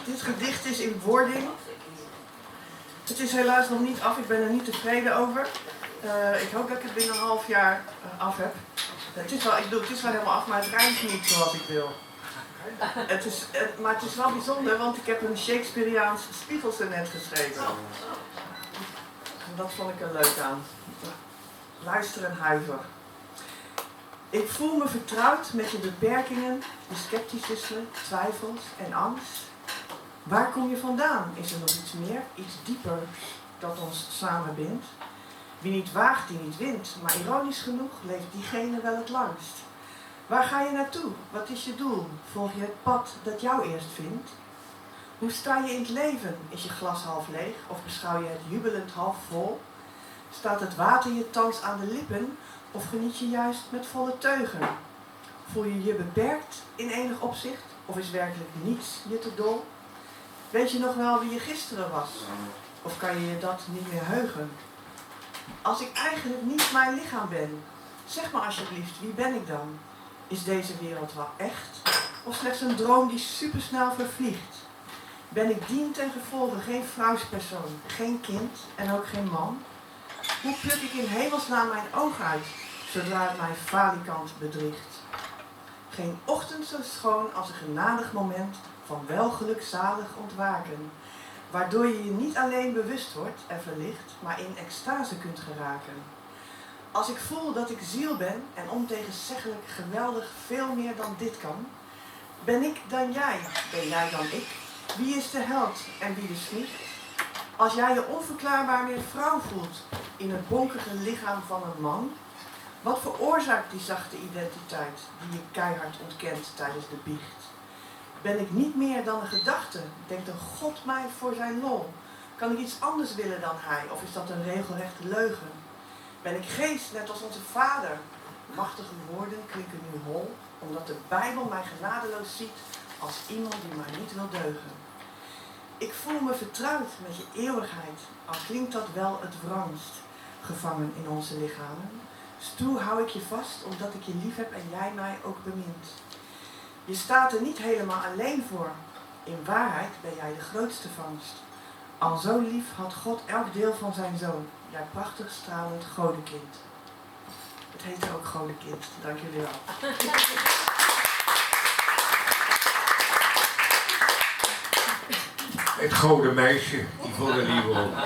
Dit gedicht is in wording. Het is helaas nog niet af, ik ben er niet tevreden over. Ik hoop dat ik het binnen een half jaar af heb. Het is wel helemaal af, maar het rijmt niet zoals ik wil. Maar het is wel bijzonder, want ik heb een Shakespeareaans spiegelsonnet geschreven. En dat vond ik er leuk aan. Luister en huiver. Ik voel me vertrouwd met je beperkingen, je scepticisme, twijfels en angst. Waar kom je vandaan? Is er nog iets meer, iets diepers dat ons samenbindt? Wie niet waagt, die niet wint, maar ironisch genoeg leeft diegene wel het langst. Waar ga je naartoe? Wat is je doel? Volg je het pad dat jou eerst vindt? Hoe sta je in het leven? Is je glas half leeg of beschouw je het jubelend half vol? Staat het water je thans aan de lippen of geniet je juist met volle teugen? Voel je je beperkt in enig opzicht of is werkelijk niets je te dol? Weet je nog wel wie je gisteren was? Of kan je je dat niet meer heugen? Als ik eigenlijk niet mijn lichaam ben, zeg me alsjeblieft, wie ben ik dan? Is deze wereld wel echt? Of slechts een droom die supersnel vervliegt? Ben ik dien ten gevolge geen vrouwspersoon, geen kind en ook geen man? Hoe pluk ik in hemelsnaam mijn oog uit, zodra het mij falikant bedriegt? Geen ochtend zo schoon als een genadig moment van welgelukzalig ontwaken, waardoor je je niet alleen bewust wordt en verlicht, maar in extase kunt geraken. Als ik voel dat ik ziel ben en ontegenzeggelijk geweldig veel meer dan dit kan, ben ik dan jij, ben jij dan ik? Wie is de held en wie de schlicht? Als jij je onverklaarbaar meer vrouw voelt in het bonkige lichaam van een man, wat veroorzaakt die zachte identiteit die je keihard ontkent tijdens de biecht? Ben ik niet meer dan een gedachte? Denkt een God mij voor zijn lol? Kan ik iets anders willen dan hij? Of is dat een regelrechte leugen? Ben ik geest, net als onze vader? Machtige woorden klinken nu hol, omdat de Bijbel mij genadeloos ziet als iemand die maar niet wil deugen. Ik voel me vertrouwd met je eeuwigheid, al klinkt dat wel het wrangst, gevangen in onze lichamen. Stoer hou ik je vast, omdat ik je lief heb en jij mij ook bemint. Je staat er niet helemaal alleen voor. In waarheid ben jij de grootste vangst. Al zo lief had God elk deel van zijn zoon. Jij prachtig stralend godenkind. Het heette ook godenkind. Dank jullie wel. Het gouden meisje, Yvonne Lieberhoff.